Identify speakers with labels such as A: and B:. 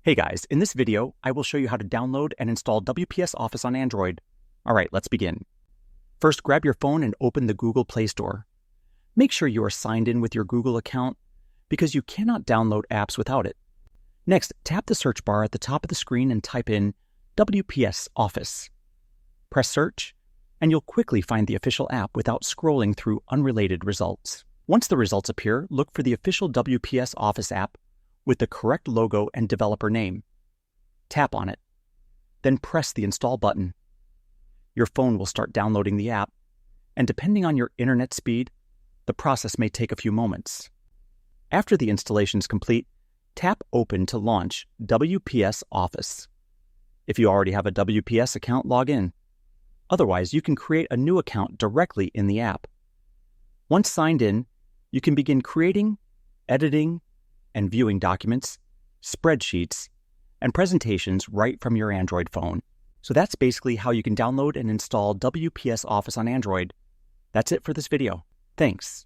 A: Hey guys, in this video, I will show you how to download and install WPS Office on Android. All right, let's begin. First, grab your phone and open the Google Play Store. Make sure you are signed in with your Google account because you cannot download apps without it. Next, tap the search bar at the top of the screen and type in WPS Office. Press search, and you'll quickly find the official app without scrolling through unrelated results. Once the results appear, look for the official WPS Office app with the correct logo and developer name. Tap on it, then press the install button. Your phone will start downloading the app, and depending on your internet speed, the process may take a few moments. After the installation is complete, tap Open to launch WPS Office. If you already have a WPS account, log in. Otherwise, you can create a new account directly in the app. Once signed in, you can begin creating, editing, and viewing documents, spreadsheets, and presentations right from your Android phone. So that's basically how you can download and install WPS Office on Android. That's it for this video. Thanks.